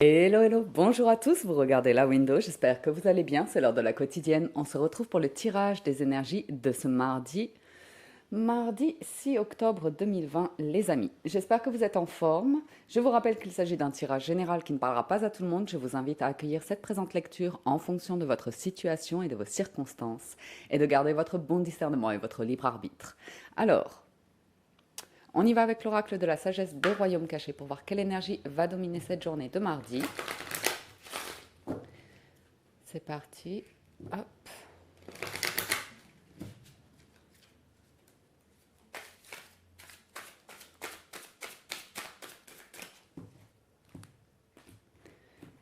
Hello, hello, bonjour à tous, vous regardez la window, j'espère que vous allez bien, c'est l'heure de la quotidienne. On se retrouve pour le tirage des énergies de ce mardi 6 octobre 2020, les amis. J'espère que vous êtes en forme. Je vous rappelle qu'il s'agit d'un tirage général qui ne parlera pas à tout le monde. Je vous invite à accueillir cette présente lecture en fonction de votre situation et de vos circonstances et de garder votre bon discernement et votre libre arbitre. Alors, on y va avec l'oracle de la sagesse des royaumes cachés pour voir quelle énergie va dominer cette journée de mardi. C'est parti. Hop.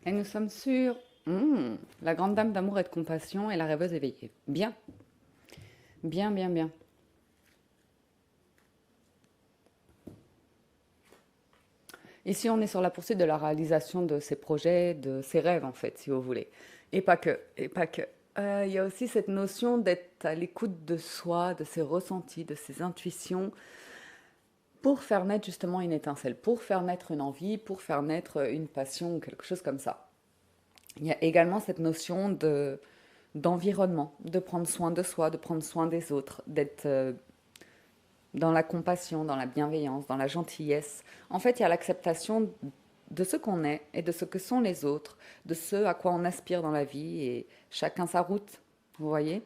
Et nous sommes sur la grande dame d'amour et de compassion et la rêveuse éveillée. Bien. Bien, bien, bien. Ici, on est sur la poursuite de la réalisation de ses projets, de ses rêves, en fait, si vous voulez. Et pas que, et pas que. Il y a aussi cette notion d'être à l'écoute de soi, de ses ressentis, de ses intuitions, pour faire naître justement une étincelle, pour faire naître une envie, pour faire naître une passion ou quelque chose comme ça. Il y a également cette notion d'environnement, de prendre soin de soi, de prendre soin des autres, d'être dans la compassion, dans la bienveillance, dans la gentillesse. En fait, il y a l'acceptation de ce qu'on est et de ce que sont les autres, de ce à quoi on aspire dans la vie et chacun sa route, vous voyez.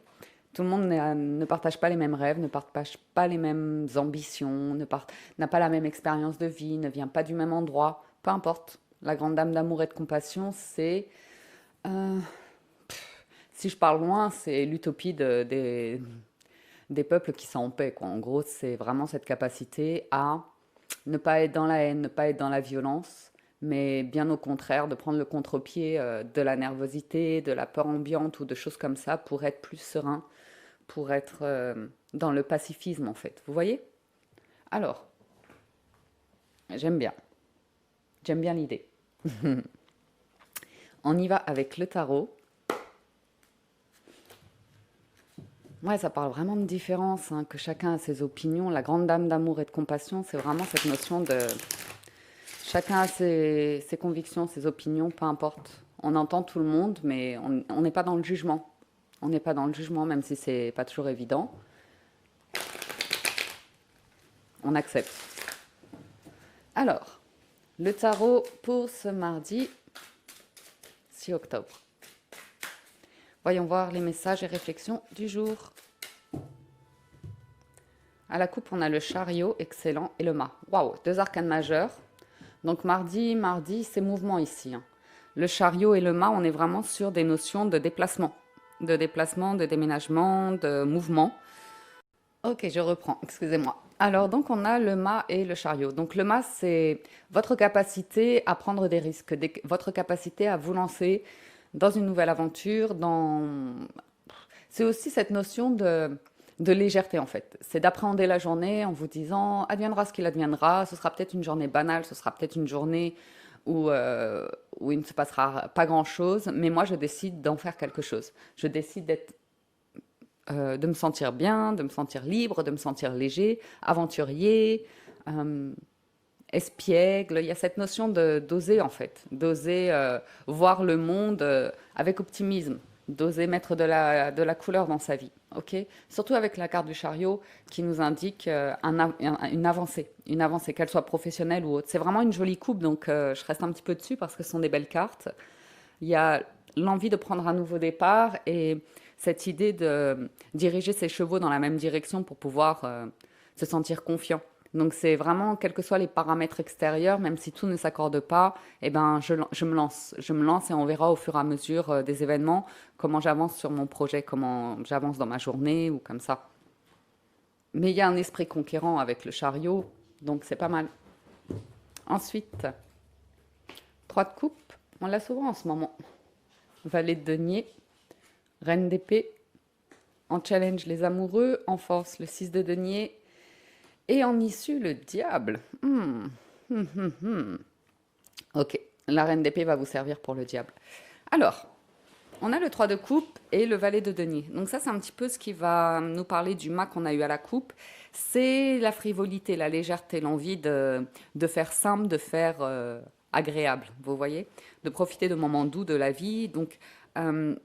Tout le monde ne partage pas les mêmes rêves, ne partage pas les mêmes ambitions, n'a pas la même expérience de vie, ne vient pas du même endroit, peu importe. La grande dame d'amour et de compassion, c'est, euh, si je parle loin, c'est l'utopie des peuples qui sont en paix, quoi. En gros, c'est vraiment cette capacité à ne pas être dans la haine, ne pas être dans la violence, mais bien au contraire, de prendre le contre-pied de la nervosité, de la peur ambiante ou de choses comme ça pour être plus serein, pour être dans le pacifisme en fait. Vous voyez? Alors, j'aime bien. J'aime bien l'idée. On y va avec le tarot. Ouais, ça parle vraiment de différence, hein, que chacun a ses opinions. La grande dame d'amour et de compassion, c'est vraiment cette notion de chacun a ses convictions, ses opinions, peu importe. On entend tout le monde, mais on n'est pas dans le jugement. On n'est pas dans le jugement, même si c'est pas toujours évident. On accepte. Alors, le tarot pour ce mardi 6 octobre. Voyons voir les messages et réflexions du jour. À la coupe, on a le chariot, excellent, et le mât. Waouh, deux arcanes majeurs. Donc mardi, c'est mouvement ici, hein. Le chariot et le mât, on est vraiment sur des notions de déplacement, de déménagement, de mouvement. Ok, je reprends, excusez-moi. Alors donc on a le mât et le chariot. Donc le mât, c'est votre capacité à prendre des risques, votre capacité à vous lancer dans une nouvelle aventure, c'est aussi cette notion de légèreté en fait. C'est d'appréhender la journée en vous disant adviendra ce qu'il adviendra, ce sera peut-être une journée banale, ce sera peut-être une journée où il ne se passera pas grand-chose, mais moi je décide d'en faire quelque chose. Je décide de me sentir bien, de me sentir libre, de me sentir léger, aventurier, euh, espiègle. Il y a cette notion d'oser en fait, d'oser voir le monde avec optimisme, d'oser mettre de la couleur dans sa vie. Ok. Surtout avec la carte du chariot qui nous indique une avancée, qu'elle soit professionnelle ou autre. C'est vraiment une jolie coupe, donc je reste un petit peu dessus parce que ce sont des belles cartes. Il y a l'envie de prendre un nouveau départ et cette idée de diriger ses chevaux dans la même direction pour pouvoir se sentir confiant. Donc c'est vraiment, quels que soient les paramètres extérieurs, même si tout ne s'accorde pas, eh ben je me lance. Je me lance et on verra au fur et à mesure des événements comment j'avance sur mon projet, comment j'avance dans ma journée ou comme ça. Mais il y a un esprit conquérant avec le chariot, donc c'est pas mal. Ensuite, 3 de coupe, on l'a souvent en ce moment. Valet de denier, reine d'épée, en challenge les amoureux, en force le 6 de denier, et en issue, le diable. Ok, la reine d'épée va vous servir pour le diable. Alors, on a le 3 de coupe et le valet de denier. Donc ça, c'est un petit peu ce qui va nous parler du mât qu'on a eu à la coupe. C'est la frivolité, la légèreté, l'envie de faire simple, de faire agréable, vous voyez, de profiter de moments doux de la vie. Donc, euh,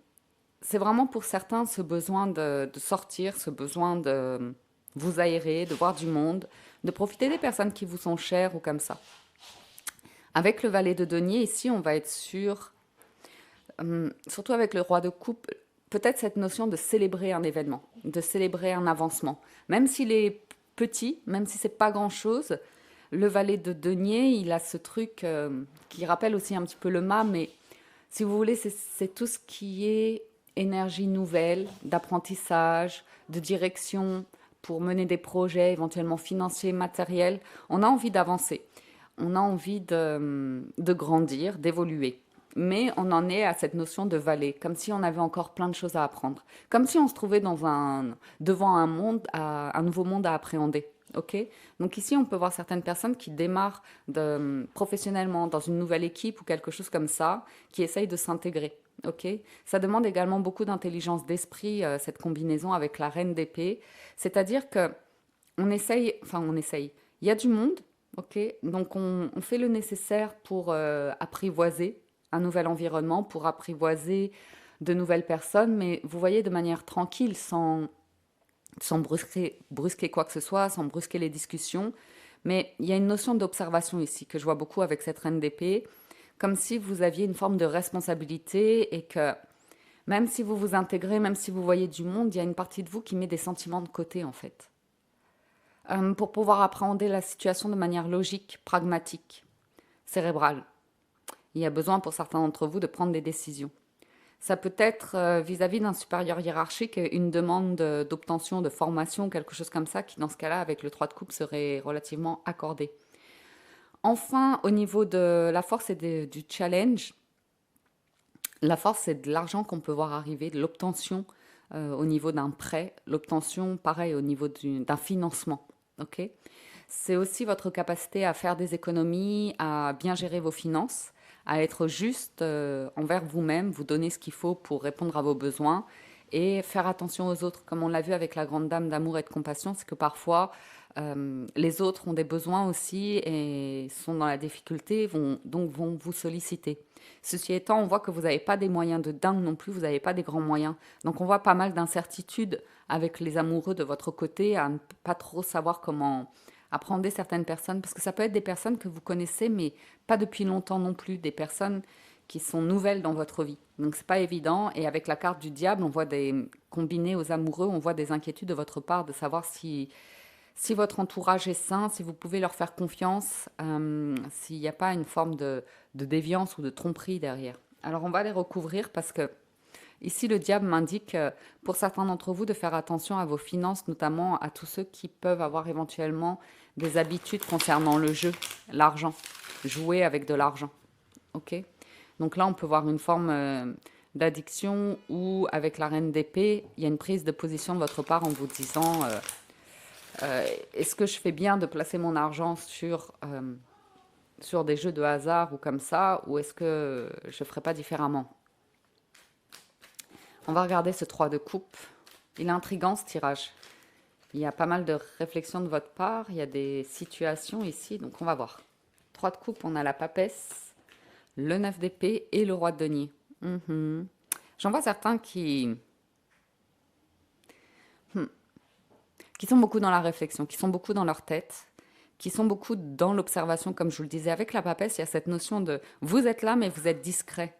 c'est vraiment pour certains ce besoin de sortir, ce besoin de vous aérer, de voir du monde, de profiter des personnes qui vous sont chères ou comme ça. Avec le valet de denier, ici, on va être sur, surtout avec le roi de coupe, peut-être cette notion de célébrer un événement, de célébrer un avancement. Même s'il est petit, même si c'est pas grand-chose, le valet de denier, il a ce truc qui rappelle aussi un petit peu le mât, mais si vous voulez, c'est tout ce qui est énergie nouvelle, d'apprentissage, de direction pour mener des projets éventuellement financiers, matériels. On a envie d'avancer, on a envie de grandir, d'évoluer. Mais on en est à cette notion de vallée, comme si on avait encore plein de choses à apprendre, comme si on se trouvait devant un monde, un nouveau monde à appréhender. Ok. Donc ici, on peut voir certaines personnes qui démarrent professionnellement dans une nouvelle équipe ou quelque chose comme ça, qui essayent de s'intégrer. Ok. Ça demande également beaucoup d'intelligence d'esprit, cette combinaison avec la reine d'épée. C'est-à-dire que on essaye. Il y a du monde, ok. Donc on fait le nécessaire pour apprivoiser un nouvel environnement, pour apprivoiser de nouvelles personnes, mais vous voyez de manière tranquille, sans brusquer quoi que ce soit, sans brusquer les discussions. Mais il y a une notion d'observation ici que je vois beaucoup avec cette reine d'épée, comme si vous aviez une forme de responsabilité et que même si vous vous intégrez, même si vous voyez du monde, il y a une partie de vous qui met des sentiments de côté en fait. Pour pouvoir appréhender la situation de manière logique, pragmatique, cérébrale. Il y a besoin pour certains d'entre vous de prendre des décisions. Ça peut être vis-à-vis d'un supérieur hiérarchique une demande d'obtention de formation, quelque chose comme ça, qui dans ce cas-là, avec le 3 de coupe, serait relativement accordé. Enfin, au niveau de la force et du challenge, la force, c'est de l'argent qu'on peut voir arriver, de l'obtention au niveau d'un prêt, l'obtention, pareil, au niveau d'un financement. Ok. C'est aussi votre capacité à faire des économies, à bien gérer vos finances, à être juste envers vous-même, vous donner ce qu'il faut pour répondre à vos besoins et faire attention aux autres. Comme on l'a vu avec la grande dame d'amour et de compassion, c'est que parfois les autres ont des besoins aussi et sont dans la difficulté, donc vont vous solliciter. Ceci étant, on voit que vous n'avez pas des moyens de dingue non plus, vous n'avez pas des grands moyens. Donc on voit pas mal d'incertitudes avec les amoureux de votre côté, à ne pas trop savoir comment apprendre certaines personnes, parce que ça peut être des personnes que vous connaissez, mais pas depuis longtemps non plus, des personnes qui sont nouvelles dans votre vie. Donc c'est pas évident. Et avec la carte du diable, on voit combinés aux amoureux, on voit des inquiétudes de votre part de savoir si votre entourage est sain, si vous pouvez leur faire confiance, s'il n'y a pas une forme de déviance ou de tromperie derrière. Alors on va les recouvrir parce que ici le diable m'indique pour certains d'entre vous de faire attention à vos finances, notamment à tous ceux qui peuvent avoir éventuellement des habitudes concernant le jeu, l'argent, jouer avec de l'argent. Ok. Donc là on peut voir une forme d'addiction ou avec la reine d'épée, il y a une prise de position de votre part en vous disant est-ce que je fais bien de placer mon argent sur des jeux de hasard ou comme ça, ou est-ce que je ne ferais pas différemment? On va regarder ce 3 de coupe. Il est intriguant ce tirage. Il y a pas mal de réflexions de votre part, il y a des situations ici, donc on va voir. 3 de coupe, on a la papesse, le 9 d'épée et le roi de denier. J'en vois certains qui sont beaucoup dans la réflexion, qui sont beaucoup dans leur tête, qui sont beaucoup dans l'observation, comme je vous le disais. Avec la papesse, il y a cette notion de vous êtes là, mais vous êtes discret.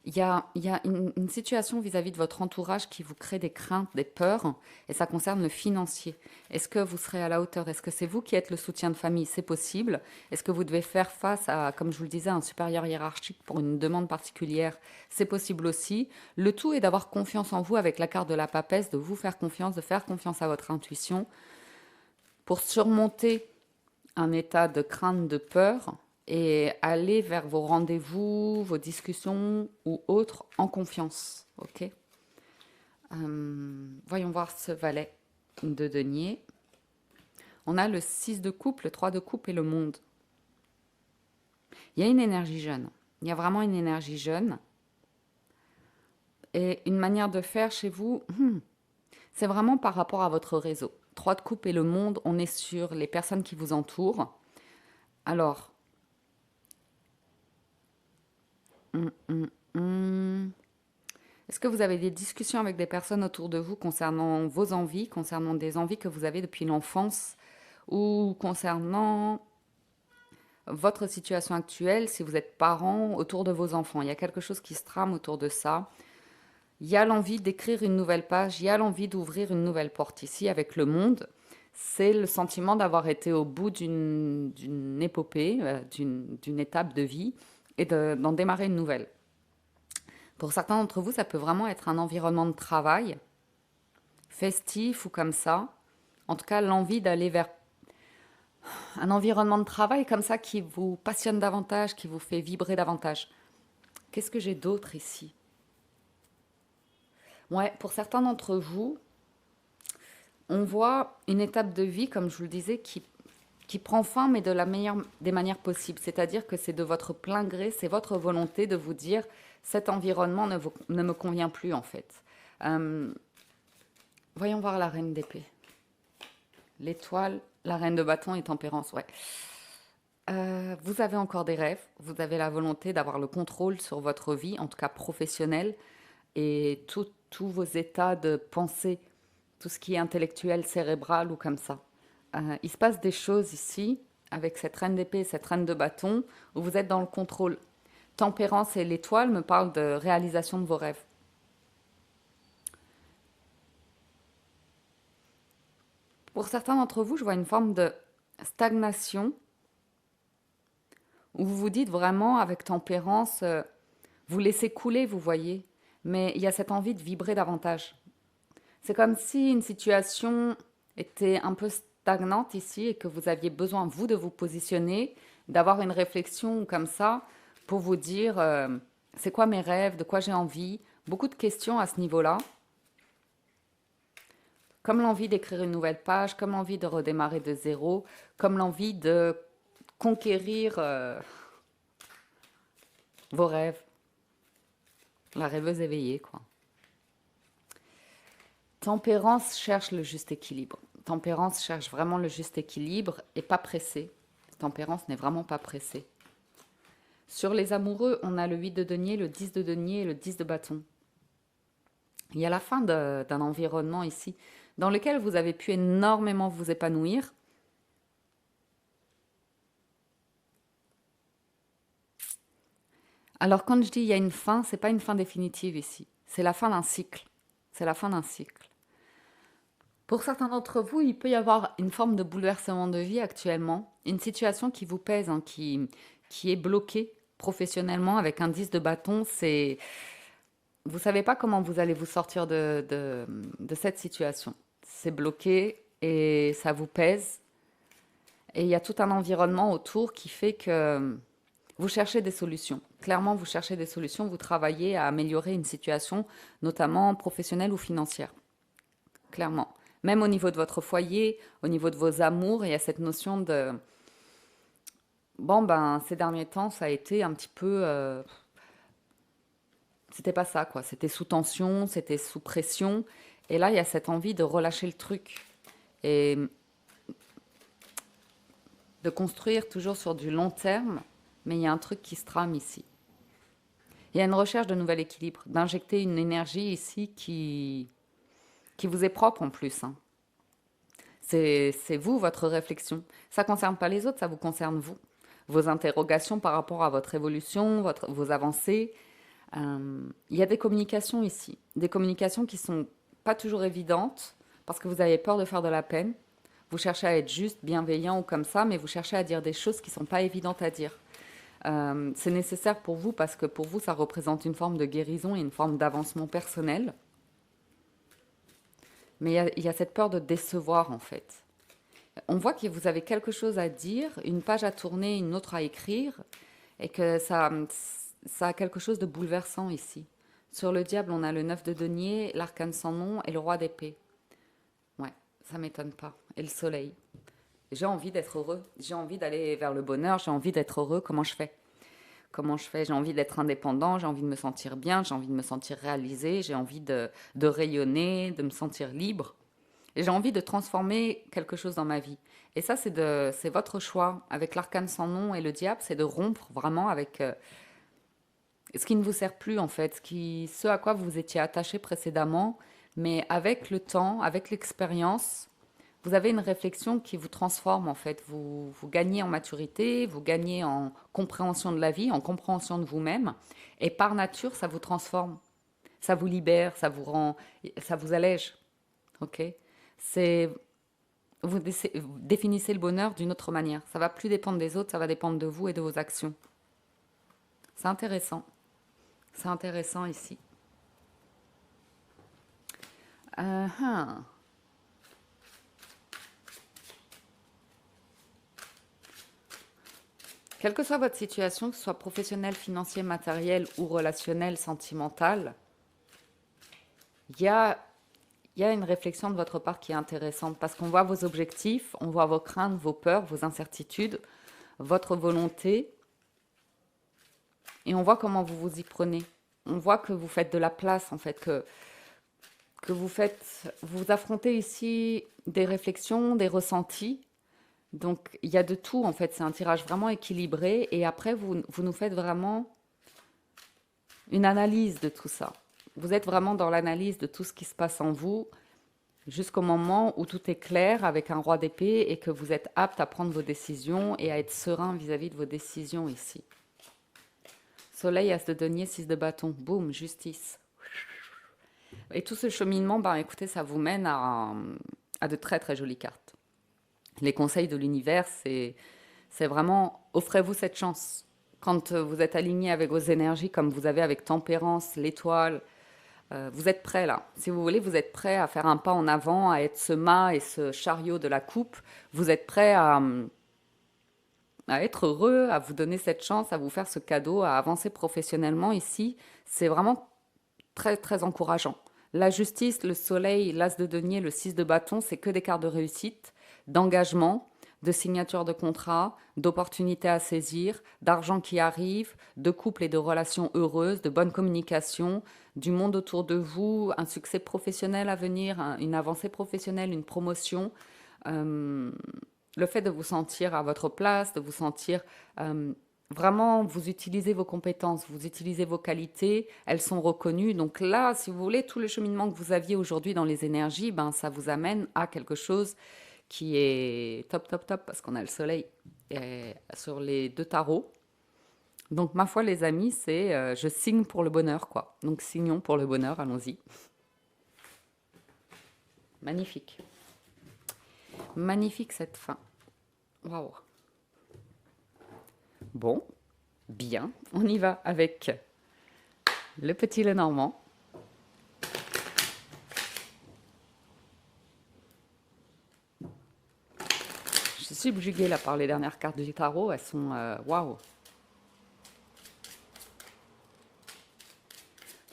Il y a une situation vis-à-vis de votre entourage qui vous crée des craintes, des peurs, et ça concerne le financier. Est-ce que vous serez à la hauteur? Est-ce que c'est vous qui êtes le soutien de famille? C'est possible. Est-ce que vous devez faire face à, comme je vous le disais, un supérieur hiérarchique pour une demande particulière? C'est possible aussi. Le tout est d'avoir confiance en vous avec la carte de la papesse, de vous faire confiance, de faire confiance à votre intuition pour surmonter un état de crainte, de peur et aller vers vos rendez-vous, vos discussions ou autres en confiance. Ok. Voyons voir ce valet de denier. On a le 6 de coupe, le 3 de coupe et le monde. Il y a une énergie jeune. Il y a vraiment une énergie jeune. Et une manière de faire chez vous, c'est vraiment par rapport à votre réseau. 3 de coupe et le monde, on est sur les personnes qui vous entourent. Alors, Hum, hum, hum. Est-ce que vous avez des discussions avec des personnes autour de vous concernant vos envies, concernant des envies que vous avez depuis l'enfance ou concernant votre situation actuelle, si vous êtes parent, autour de vos enfants? Il y a quelque chose qui se trame autour de ça. Il y a l'envie d'écrire une nouvelle page, il y a l'envie d'ouvrir une nouvelle porte ici avec le monde. C'est le sentiment d'avoir été au bout d'une épopée, d'une étape de vie et d'en démarrer une nouvelle. Pour certains d'entre vous, ça peut vraiment être un environnement de travail, festif ou comme ça. En tout cas, l'envie d'aller vers un environnement de travail comme ça qui vous passionne davantage, qui vous fait vibrer davantage. Qu'est-ce que j'ai d'autre ici? Ouais, pour certains d'entre vous, on voit une étape de vie, comme je vous le disais, qui prend fin, mais de la meilleure des manières possibles. C'est-à-dire que c'est de votre plein gré, c'est votre volonté de vous dire, cet environnement ne me convient plus, en fait. Euh, Voyons voir la reine d'épée. L'étoile, la reine de bâton et tempérance, ouais. Vous avez encore des rêves, vous avez la volonté d'avoir le contrôle sur votre vie, en tout cas professionnelle, et tous vos états de pensée, tout ce qui est intellectuel, cérébral ou comme ça. Il se passe des choses ici, avec cette reine d'épée et cette reine de bâton, où vous êtes dans le contrôle. Tempérance et l'étoile me parlent de réalisation de vos rêves. Pour certains d'entre vous, je vois une forme de stagnation, où vous vous dites vraiment, avec tempérance, vous laissez couler, vous voyez, mais il y a cette envie de vibrer davantage. C'est comme si une situation était un peu stagnante ici et que vous aviez besoin, vous, de vous positionner, d'avoir une réflexion comme ça pour vous dire c'est quoi mes rêves, de quoi j'ai envie. Beaucoup de questions à ce niveau-là, comme l'envie d'écrire une nouvelle page, comme l'envie de redémarrer de zéro, comme l'envie de conquérir vos rêves. La rêveuse éveillée, quoi. Tempérance cherche le juste équilibre. Tempérance cherche vraiment le juste équilibre et pas pressée. Tempérance n'est vraiment pas pressée. Sur les amoureux, on a le 8 de denier, le 10 de denier et le 10 de bâton. Il y a la fin d'un environnement ici dans lequel vous avez pu énormément vous épanouir. Alors quand je dis il y a une fin, c'est pas une fin définitive ici. C'est la fin d'un cycle. C'est la fin d'un cycle. Pour certains d'entre vous, il peut y avoir une forme de bouleversement de vie actuellement, une situation qui vous pèse, hein, qui est bloquée professionnellement avec un 10 de bâton. Vous ne savez pas comment vous allez vous sortir de cette situation. C'est bloqué et ça vous pèse. Et il y a tout un environnement autour qui fait que vous cherchez des solutions. Clairement, vous cherchez des solutions, vous travaillez à améliorer une situation, notamment professionnelle ou financière. Clairement. Même au niveau de votre foyer, au niveau de vos amours, il y a cette notion de... Bon, ben, ces derniers temps, ça a été un petit peu... C'était pas ça, quoi. C'était sous tension, c'était sous pression. Et là, il y a cette envie de relâcher le truc. Et de construire toujours sur du long terme, mais il y a un truc qui se trame ici. Il y a une recherche de nouvel équilibre, d'injecter une énergie ici qui vous est propre en plus, hein. C'est vous, votre réflexion. Ça ne concerne pas les autres, ça vous concerne vous. Vos interrogations par rapport à votre évolution, vos avancées. Il y a des communications ici. Des communications qui ne sont pas toujours évidentes parce que vous avez peur de faire de la peine. Vous cherchez à être juste, bienveillant ou comme ça, mais vous cherchez à dire des choses qui ne sont pas évidentes à dire. C'est nécessaire pour vous parce que pour vous, ça représente une forme de guérison et une forme d'avancement personnel. Mais il y a cette peur de décevoir, en fait. On voit que vous avez quelque chose à dire, une page à tourner, une autre à écrire, et que ça a quelque chose de bouleversant ici. Sur le diable, on a le 9 de denier, l'arcane sans nom et le roi d'épée. Ouais, ça m'étonne pas. Et le soleil. J'ai envie d'être heureux, j'ai envie d'aller vers le bonheur, j'ai envie d'être heureux. Comment je fais? Comment je fais? J'ai envie d'être indépendant, j'ai envie de me sentir bien, j'ai envie de me sentir réalisé, j'ai envie de rayonner, de me sentir libre. Et j'ai envie de transformer quelque chose dans ma vie. Et ça, c'est votre choix. Avec l'arcane sans nom et le diable, c'est de rompre vraiment avec ce qui ne vous sert plus en fait, ce à quoi vous étiez attaché précédemment, mais avec le temps, avec l'expérience, vous avez une réflexion qui vous transforme en fait. Vous gagnez en maturité, vous gagnez en compréhension de la vie, en compréhension de vous-même, et par nature, ça vous transforme, ça vous libère, ça vous rend, ça vous allège. Ok? C'est vous définissez le bonheur d'une autre manière. Ça va plus dépendre des autres, ça va dépendre de vous et de vos actions. C'est intéressant. C'est intéressant ici. Uh-huh. Quelle que soit votre situation, que ce soit professionnelle, financière, matérielle ou relationnelle, sentimentale, il y a, il y a une réflexion de votre part qui est intéressante parce qu'on voit vos objectifs, on voit vos craintes, vos peurs, vos incertitudes, votre volonté et on voit comment vous vous y prenez. On voit que vous faites de la place en fait, que vous affrontez ici des réflexions, des ressentis. Donc il y a de tout en fait, c'est un tirage vraiment équilibré et après vous nous faites vraiment une analyse de tout ça. Vous êtes vraiment dans l'analyse de tout ce qui se passe en vous jusqu'au moment où tout est clair avec un roi d'épée et que vous êtes apte à prendre vos décisions et à être serein vis-à-vis de vos décisions ici. Soleil, as de denier, 6 de bâton, boum, justice. Et tout ce cheminement, ben écoutez, ça vous mène à de très très jolies cartes. Les conseils de l'univers, c'est vraiment offrez-vous cette chance. Quand vous êtes aligné avec vos énergies, comme vous avez avec Tempérance, l'étoile, vous êtes prêt là. Si vous voulez, vous êtes prêt à faire un pas en avant, à être ce mât et ce chariot de la coupe. Vous êtes prêt à être heureux, à vous donner cette chance, à vous faire ce cadeau, à avancer professionnellement ici. C'est vraiment très très encourageant. La justice, le soleil, l'as de denier, le 6 de bâton, c'est que des cartes de réussite, d'engagement, de signature de contrat, d'opportunités à saisir, d'argent qui arrive, de couples et de relations heureuses, de bonne communication, du monde autour de vous, un succès professionnel à venir, une avancée professionnelle, une promotion. Euh, le fait de vous sentir à votre place, de vous sentir vraiment, vous utilisez vos compétences, vous utilisez vos qualités, elles sont reconnues. Donc là, si vous voulez, tout le cheminement que vous aviez aujourd'hui dans les énergies, ben, ça vous amène à quelque chose qui est top, top, top, parce qu'on a le soleil sur les deux tarots. Donc ma foi, les amis, c'est je signe pour le bonheur, quoi. Donc signons pour le bonheur, allons-y. Magnifique. Magnifique cette fin. Waouh. Bon, bien, on y va avec le petit Lenormand. Je suis subjuguée là par les dernières cartes du tarot, elles sont waouh.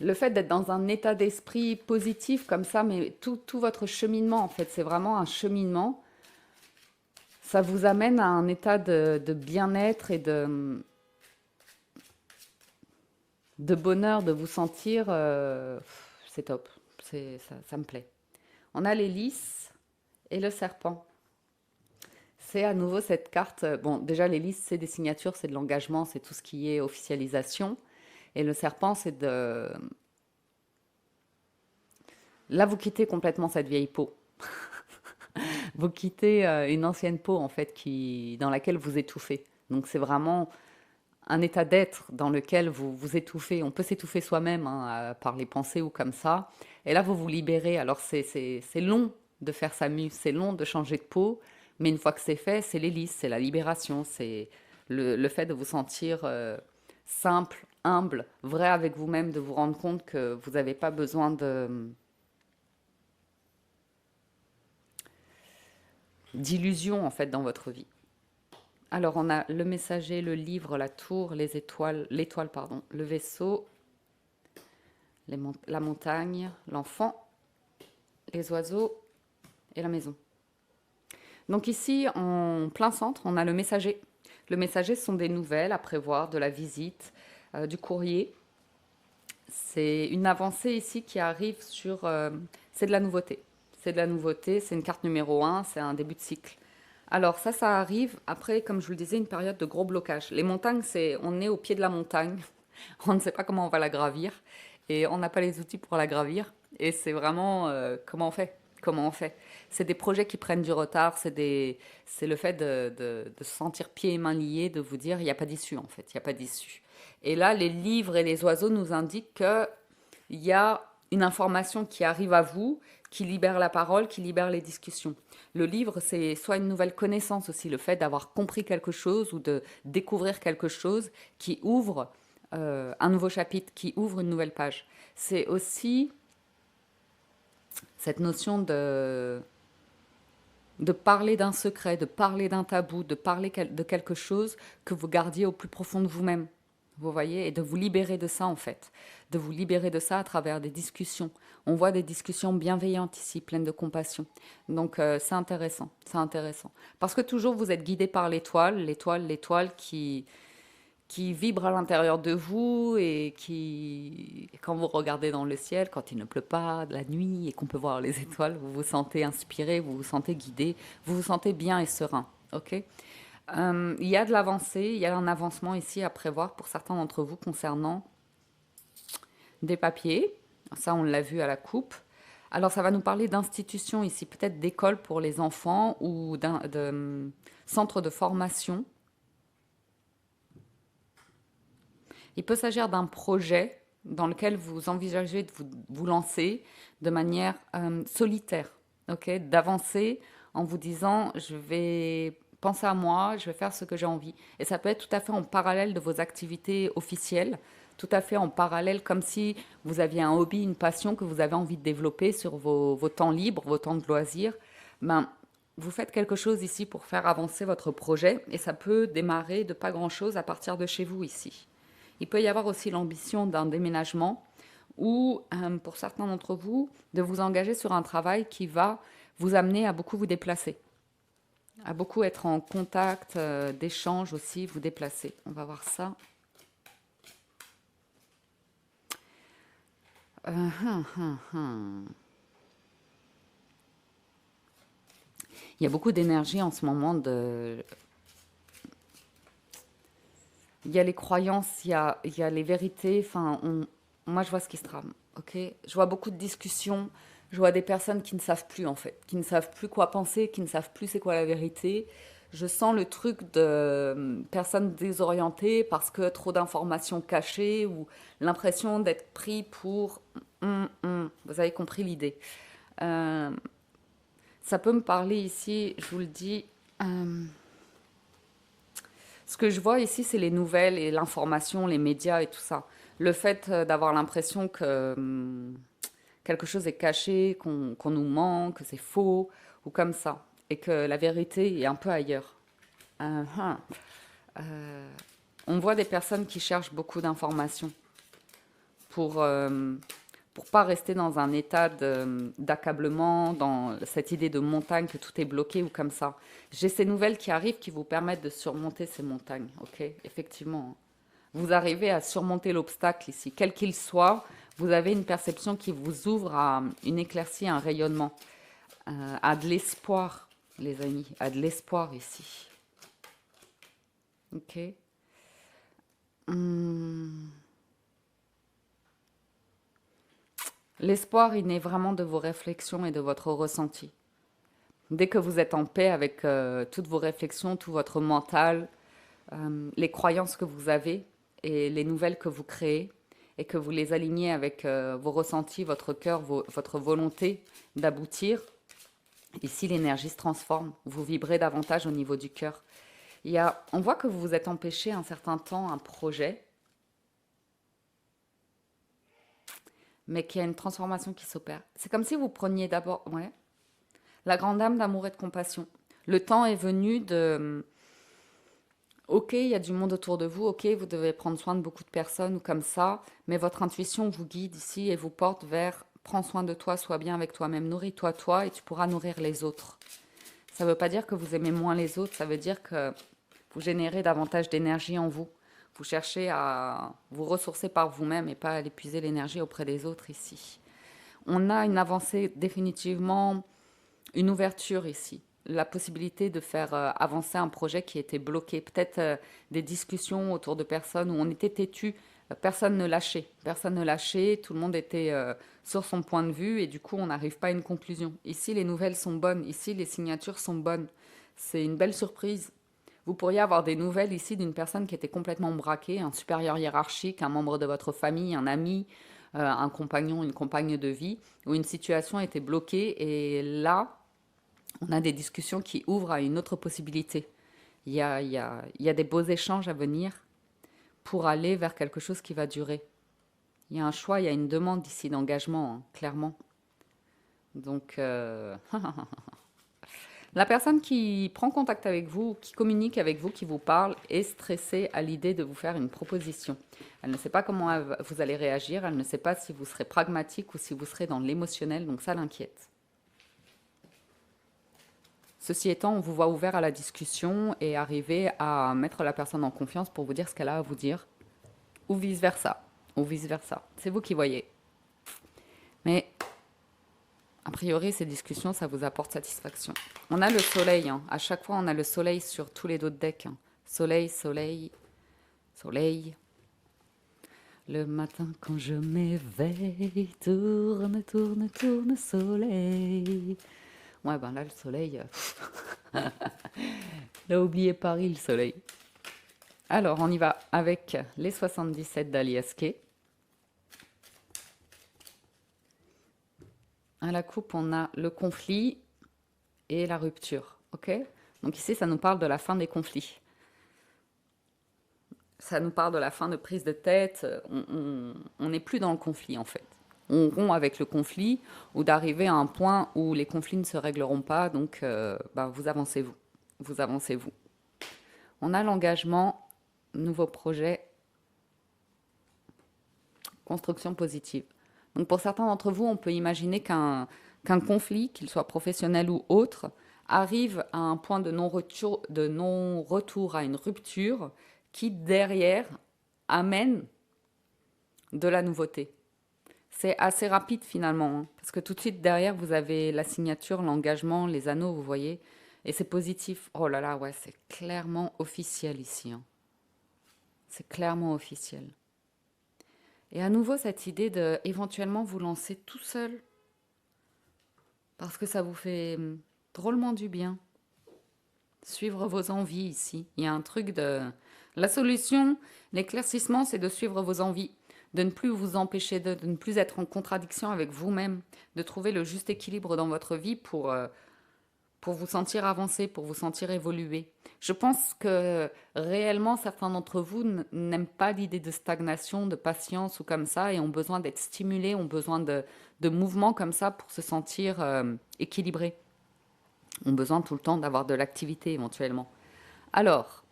Le fait d'être dans un état d'esprit positif comme ça, mais tout votre cheminement en fait, c'est vraiment un cheminement. Ça vous amène à un état de bien-être et de bonheur, de vous sentir, c'est top, ça me plaît. On a l'hélice et le serpent. C'est à nouveau cette carte. Bon, déjà, l'hélice, c'est des signatures, c'est de l'engagement, c'est tout ce qui est officialisation. Et le serpent, c'est de. Là, vous quittez complètement cette vieille peau. Vous quittez une ancienne peau, en fait, dans laquelle vous étouffez. Donc, c'est vraiment un état d'être dans lequel vous vous étouffez. On peut s'étouffer soi-même hein, par les pensées ou comme ça. Et là, vous vous libérez. Alors, c'est long de faire sa mue, c'est long de changer de peau. Mais une fois que c'est fait, c'est l'hélice, c'est la libération, c'est le fait de vous sentir simple, humble, vrai avec vous-même, de vous rendre compte que vous n'avez pas besoin d'illusions en fait dans votre vie. Alors on a le messager, le livre, la tour, les étoiles, l'étoile pardon, le vaisseau, la montagne, l'enfant, les oiseaux et la maison. Donc ici, en plein centre, on a le messager. Le messager, ce sont des nouvelles à prévoir, de la visite, du courrier. C'est une avancée ici qui arrive sur... c'est de la nouveauté. C'est de la nouveauté, c'est une carte numéro 1, c'est un début de cycle. Alors ça arrive après, comme je vous le disais, une période de gros blocage. Les montagnes, on est au pied de la montagne. On ne sait pas comment on va la gravir et on n'a pas les outils pour la gravir. Et c'est vraiment comment on fait. Comment on fait. C'est des projets qui prennent du retard, c'est le fait de se sentir pieds et mains liés, de vous dire il n'y a pas d'issue en fait, il n'y a pas d'issue. Et là, les livres et les oiseaux nous indiquent qu'il y a une information qui arrive à vous, qui libère la parole, qui libère les discussions. Le livre, c'est soit une nouvelle connaissance aussi, le fait d'avoir compris quelque chose ou de découvrir quelque chose qui ouvre un nouveau chapitre, qui ouvre une nouvelle page. C'est aussi cette notion de parler d'un secret, de parler d'un tabou, de parler de quelque chose que vous gardiez au plus profond de vous-même. Vous voyez, et de vous libérer de ça en fait, de vous libérer de ça à travers des discussions. On voit des discussions bienveillantes ici, pleines de compassion. Donc c'est intéressant, c'est intéressant. Parce que toujours vous êtes guidé par l'étoile, l'étoile qui vibre à l'intérieur de vous et qui, quand vous regardez dans le ciel, quand il ne pleut pas, de la nuit et qu'on peut voir les étoiles, vous vous sentez inspiré, vous vous sentez guidé, vous vous sentez bien et serein. Ok. Il y a de l'avancée, il y a un avancement ici à prévoir pour certains d'entre vous concernant des papiers. Ça, on l'a vu à la coupe. Alors, ça va nous parler d'institutions ici, peut-être d'écoles pour les enfants ou de centres de formation. Il peut s'agir d'un projet dans lequel vous envisagez de vous lancer de manière solitaire, ok, d'avancer en vous disant je vais penser à moi, je vais faire ce que j'ai envie. Et ça peut être tout à fait en parallèle de vos activités officielles, tout à fait en parallèle, comme si vous aviez un hobby, une passion que vous avez envie de développer sur vos temps libres, vos temps de loisirs. Ben, vous faites quelque chose ici pour faire avancer votre projet et ça peut démarrer de pas grand-chose à partir de chez vous ici. Il peut y avoir aussi l'ambition d'un déménagement ou, pour certains d'entre vous, de vous engager sur un travail qui va vous amener à beaucoup vous déplacer, à beaucoup être en contact, d'échange aussi, vous déplacer. On va voir ça. Il y a beaucoup d'énergie en ce moment il y a les croyances, il y a les vérités. Enfin, moi, je vois ce qui se trame. Ok, je vois beaucoup de discussions. Je vois des personnes qui ne savent plus, en fait, qui ne savent plus quoi penser, qui ne savent plus c'est quoi la vérité. Je sens le truc de personnes désorientées parce que trop d'informations cachées ou l'impression d'être pris pour... Vous avez compris l'idée. Euh, Ça peut me parler ici, je vous le dis. Ce que je vois ici, c'est les nouvelles et l'information, les médias et tout ça. Le fait d'avoir l'impression que quelque chose est caché, qu'on nous ment, que c'est faux, ou comme ça, et que la vérité est un peu ailleurs. Uh-huh. Euh, on voit des personnes qui cherchent beaucoup d'informations pour pour pas rester dans un état d'accablement, dans cette idée de montagne, que tout est bloqué ou comme ça. J'ai ces nouvelles qui arrivent qui vous permettent de surmonter ces montagnes, ok? Effectivement. Vous arrivez à surmonter l'obstacle ici, quel qu'il soit, vous avez une perception qui vous ouvre à une éclaircie, un rayonnement, à de l'espoir, les amis, à de l'espoir ici. Ok? Hum. L'espoir, il naît vraiment de vos réflexions et de votre ressenti. Dès que vous êtes en paix avec toutes vos réflexions, tout votre mental, les croyances que vous avez et les nouvelles que vous créez, et que vous les alignez avec vos ressentis, votre cœur, votre volonté d'aboutir, ici l'énergie se transforme. Vous vibrez davantage au niveau du cœur. On voit que vous vous êtes empêché un certain temps un projet, mais qu'il y a une transformation qui s'opère. C'est comme si vous preniez d'abord, ouais, la grande âme d'amour et de compassion. Le temps est venu de... Ok, il y a du monde autour de vous, ok, vous devez prendre soin de beaucoup de personnes ou comme ça, mais votre intuition vous guide ici et vous porte vers prends soin de toi, sois bien avec toi-même, nourris-toi toi et tu pourras nourrir les autres. Ça ne veut pas dire que vous aimez moins les autres, ça veut dire que vous générez davantage d'énergie en vous. Vous cherchez à vous ressourcer par vous-même et pas à épuiser l'énergie auprès des autres ici. On a une avancée définitivement, une ouverture ici. La possibilité de faire avancer un projet qui était bloqué. Peut-être des discussions autour de personnes où on était têtu Personne ne lâchait. Personne ne lâchait. Tout le monde était sur son point de vue et du coup, on n'arrive pas à une conclusion. Ici, les nouvelles sont bonnes. Ici, les signatures sont bonnes. C'est une belle surprise. Vous pourriez avoir des nouvelles ici d'une personne qui était complètement braquée, un supérieur hiérarchique, un membre de votre famille, un ami, un compagnon, une compagne de vie, où une situation était bloquée et là, on a des discussions qui ouvrent à une autre possibilité. Il y a des beaux échanges à venir pour aller vers quelque chose qui va durer. Il y a un choix, il y a une demande ici d'engagement, hein, clairement. Donc, la personne qui prend contact avec vous, qui communique avec vous, qui vous parle, est stressée à l'idée de vous faire une proposition. Elle ne sait pas comment vous allez réagir, elle ne sait pas si vous serez pragmatique ou si vous serez dans l'émotionnel, donc ça l'inquiète. Ceci étant, on vous voit ouvert à la discussion et arriver à mettre la personne en confiance pour vous dire ce qu'elle a à vous dire, ou vice-versa, ou vice-versa. C'est vous qui voyez. Mais a priori, ces discussions, ça vous apporte satisfaction. On a le soleil, hein. À chaque fois, on a le soleil sur tous les dos de deck, hein. Soleil, soleil, soleil. Le matin quand je m'éveille, tourne, tourne, tourne, soleil. Ouais, ben là, le soleil... il a oublié Paris, le soleil. Alors, on y va avec les 77 d'Aliaske. À la coupe, on a le conflit et la rupture. Ok? Donc ici, ça nous parle de la fin des conflits. Ça nous parle de la fin de prise de tête. On n'est plus dans le conflit, en fait. On rompt avec le conflit ou d'arriver à un point où les conflits ne se régleront pas. Donc, vous avancez, vous. Vous avancez, vous. On a l'engagement, nouveau projet, construction positive. Donc pour certains d'entre vous, on peut imaginer qu'un conflit, qu'il soit professionnel ou autre, arrive à un point de non-retour, à une rupture qui, derrière, amène de la nouveauté. C'est assez rapide finalement, hein, parce que tout de suite derrière, vous avez la signature, l'engagement, les anneaux, vous voyez, et c'est positif. Oh là là, ouais, c'est clairement officiel ici, hein. C'est clairement officiel. Et à nouveau, cette idée de éventuellement vous lancer tout seul, parce que ça vous fait drôlement du bien. Suivre vos envies ici. Il y a un truc de... La solution, l'éclaircissement, c'est de suivre vos envies, de ne plus vous empêcher, de ne plus être en contradiction avec vous-même, de trouver le juste équilibre dans votre vie pour vous sentir avancer, pour vous sentir évoluer. Je pense que réellement, certains d'entre vous n'aiment pas l'idée de stagnation, de patience ou comme ça, et ont besoin d'être stimulés, ont besoin de mouvements comme ça pour se sentir équilibrés. Ont besoin tout le temps d'avoir de l'activité éventuellement. Alors,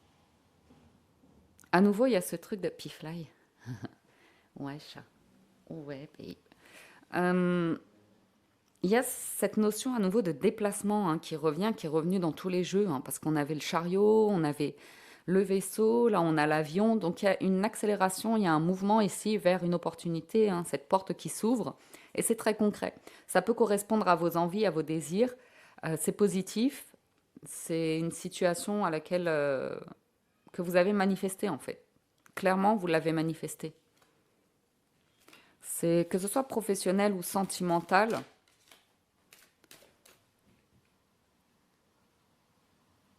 à nouveau, il y a ce truc de Pifly. Ouais, chat. Ouais, babe. Il y a cette notion à nouveau de déplacement, hein, qui revient, qui est revenue dans tous les jeux, hein, parce qu'on avait le chariot, on avait le vaisseau, là on a l'avion, donc il y a une accélération, il y a un mouvement ici vers une opportunité, hein, cette porte qui s'ouvre, et c'est très concret. Ça peut correspondre à vos envies, à vos désirs, c'est positif, c'est une situation à laquelle que vous avez manifesté en fait. Clairement, vous l'avez manifesté. C'est que ce soit professionnel ou sentimental.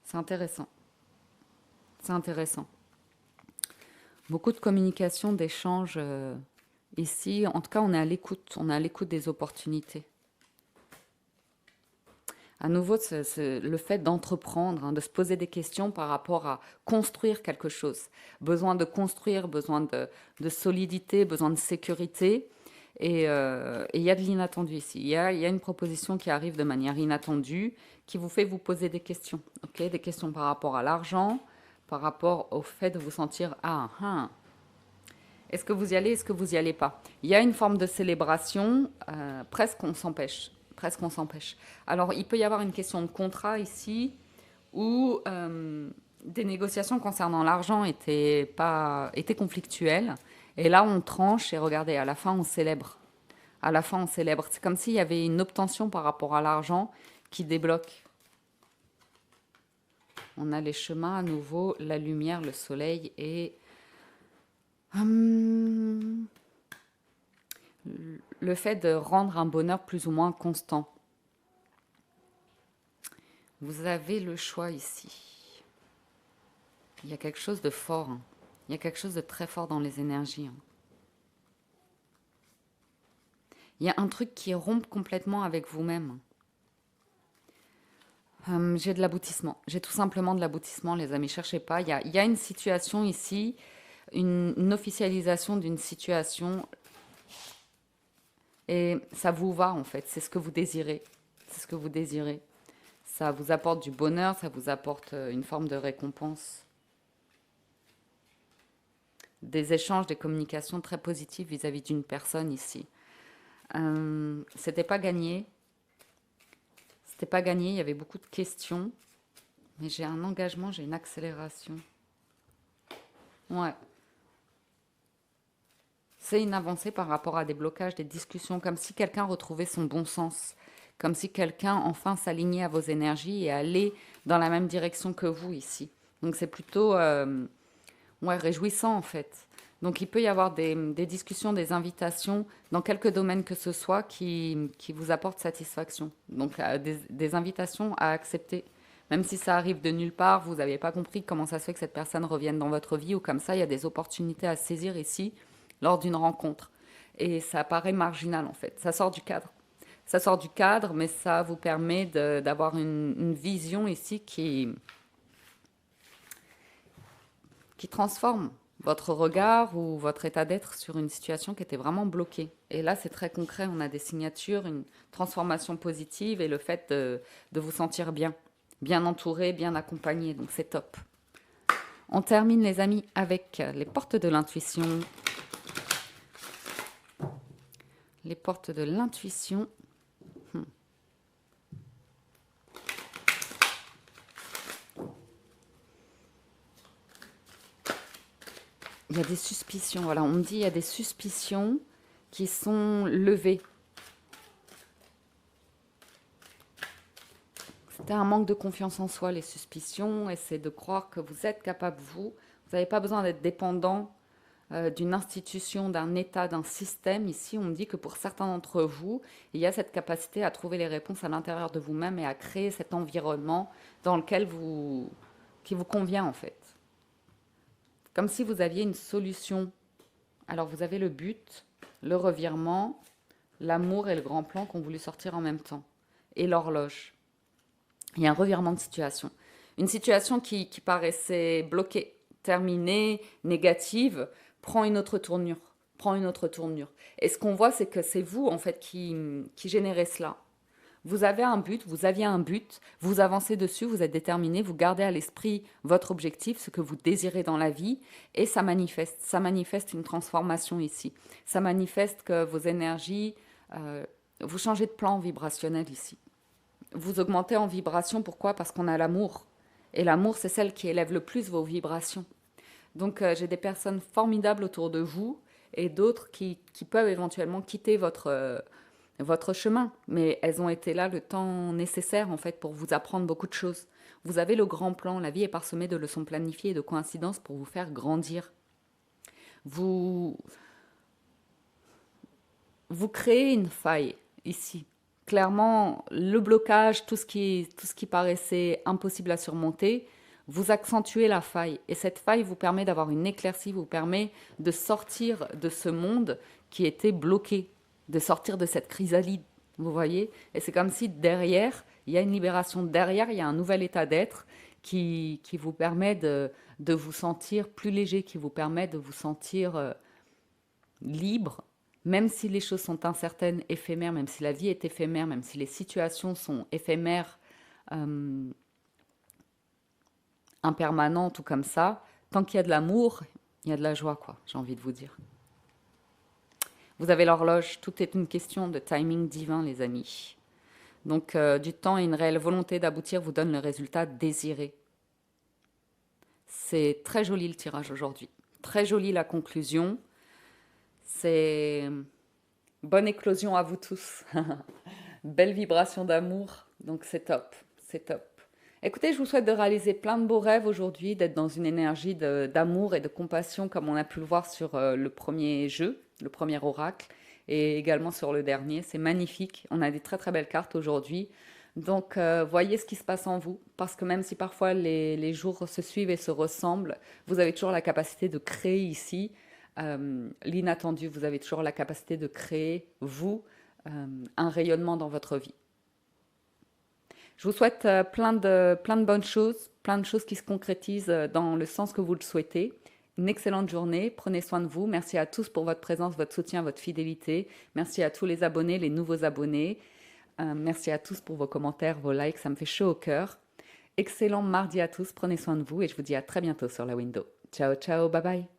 C'est intéressant. C'est intéressant. Beaucoup de communication, d'échanges ici. En tout cas, on est à l'écoute. On est à l'écoute des opportunités. À nouveau, le fait d'entreprendre, hein, de se poser des questions par rapport à construire quelque chose. Besoin de construire, besoin de solidité, besoin de sécurité. Et il y a de l'inattendu ici. Il y a une proposition qui arrive de manière inattendue, qui vous fait vous poser des questions. Okay, des questions par rapport à l'argent, par rapport au fait de vous sentir est-ce que vous y allez, est-ce que vous y allez pas? Il y a une forme de célébration, presque on s'empêche. Presque on s'empêche. Alors, il peut y avoir une question de contrat ici, où des négociations concernant l'argent étaient conflictuelles. Et là, on tranche et regardez, à la fin, on célèbre. À la fin, on célèbre. C'est comme s'il y avait une obtention par rapport à l'argent qui débloque. On a les chemins à nouveau, la lumière, le soleil et Hum, le fait de rendre un bonheur plus ou moins constant. Vous avez le choix ici. Il y a quelque chose de fort, hein. Il y a quelque chose de très fort dans les énergies, hein. Il y a un truc qui rompt complètement avec vous-même. J'ai de l'aboutissement. J'ai tout simplement de l'aboutissement, les amis. Cherchez pas. Il y a une situation ici, une officialisation d'une situation, et ça vous va en fait. C'est ce que vous désirez. C'est ce que vous désirez. Ça vous apporte du bonheur, ça vous apporte une forme de récompense. Des échanges, des communications très positives vis-à-vis d'une personne ici. C'était pas gagné. C'était pas gagné. Il y avait beaucoup de questions. Mais j'ai un engagement, j'ai une accélération. Ouais. C'est une avancée par rapport à des blocages, des discussions, comme si quelqu'un retrouvait son bon sens, comme si quelqu'un enfin s'alignait à vos énergies et allait dans la même direction que vous ici. Donc c'est plutôt ouais, réjouissant en fait. Donc il peut y avoir des discussions, des invitations dans quelques domaines que ce soit qui vous apportent satisfaction. Donc des invitations à accepter. Même si ça arrive de nulle part, vous n'avez pas compris comment ça se fait que cette personne revienne dans votre vie ou comme ça, il y a des opportunités à saisir ici lors d'une rencontre. Et ça paraît marginal en fait. Ça sort du cadre. Ça sort du cadre, mais ça vous permet d'avoir une vision ici qui transforme votre regard ou votre état d'être sur une situation qui était vraiment bloquée. Et là, c'est très concret. On a des signatures, une transformation positive et le fait de vous sentir bien, bien entouré, bien accompagné. Donc c'est top. On termine, les amis, avec les portes de l'intuition. Les portes de l'intuition. Il y a des suspicions, voilà, on me dit il y a des suspicions qui sont levées. C'était un manque de confiance en soi, les suspicions, et c'est de croire que vous êtes capable, vous. Vous n'avez pas besoin d'être dépendant d'une institution, d'un état, d'un système. Ici, on me dit que pour certains d'entre vous, il y a cette capacité à trouver les réponses à l'intérieur de vous-même et à créer cet environnement dans lequel qui vous convient en fait. Comme si vous aviez une solution. Alors vous avez le but, le revirement, l'amour et le grand plan qu'on voulu sortir en même temps. Et l'horloge. Il y a un revirement de situation. Une situation qui paraissait bloquée, terminée, négative, prend une autre tournure. Prend une autre tournure. Et ce qu'on voit, c'est que c'est vous, en fait, qui générez cela. Vous avez un but, vous aviez un but, vous avancez dessus, vous êtes déterminé, vous gardez à l'esprit votre objectif, ce que vous désirez dans la vie, et ça manifeste une transformation ici. Ça manifeste que vos énergies, vous changez de plan vibrationnel ici. Vous augmentez en vibration, pourquoi? Parce qu'on a l'amour. Et l'amour, c'est celle qui élève le plus vos vibrations. Donc j'ai des personnes formidables autour de vous et d'autres qui peuvent éventuellement quitter votre chemin, mais elles ont été là le temps nécessaire en fait pour vous apprendre beaucoup de choses. Vous avez le grand plan, la vie est parsemée de leçons planifiées et de coïncidences pour vous faire grandir. Vous, vous créez une faille ici. Clairement, le blocage, tout ce qui paraissait impossible à surmonter, vous accentuez la faille. Et cette faille vous permet d'avoir une éclaircie, vous permet de sortir de ce monde qui était bloqué, de sortir de cette chrysalide, vous voyez. Et c'est comme si derrière, il y a une libération, derrière, il y a un nouvel état d'être qui vous permet de vous sentir plus léger, qui vous permet de vous sentir libre, même si les choses sont incertaines, éphémères, même si la vie est éphémère, même si les situations sont éphémères, euh, impermanentes ou comme ça, tant qu'il y a de l'amour, il y a de la joie, quoi, j'ai envie de vous dire. Vous avez l'horloge, tout est une question de timing divin, les amis. Donc, du temps et une réelle volonté d'aboutir vous donnent le résultat désiré. C'est très joli le tirage aujourd'hui. Très joli la conclusion. C'est bonne éclosion à vous tous. Belle vibration d'amour. Donc c'est top. C'est top. Écoutez, je vous souhaite de réaliser plein de beaux rêves aujourd'hui, d'être dans une énergie d'amour et de compassion comme on a pu le voir sur le premier jeu, le premier oracle, et également sur le dernier. C'est magnifique. On a des très très belles cartes aujourd'hui. Donc, voyez ce qui se passe en vous, parce que même si parfois les jours se suivent et se ressemblent, vous avez toujours la capacité de créer ici l'inattendu. Vous avez toujours la capacité de créer, vous, un rayonnement dans votre vie. Je vous souhaite plein de bonnes choses, plein de choses qui se concrétisent dans le sens que vous le souhaitez. Une excellente journée, prenez soin de vous. Merci à tous pour votre présence, votre soutien, votre fidélité. Merci à tous les abonnés, les nouveaux abonnés. Merci à tous pour vos commentaires, vos likes, ça me fait chaud au cœur. Excellent mardi à tous, prenez soin de vous et je vous dis à très bientôt sur la window. Ciao, ciao, bye bye.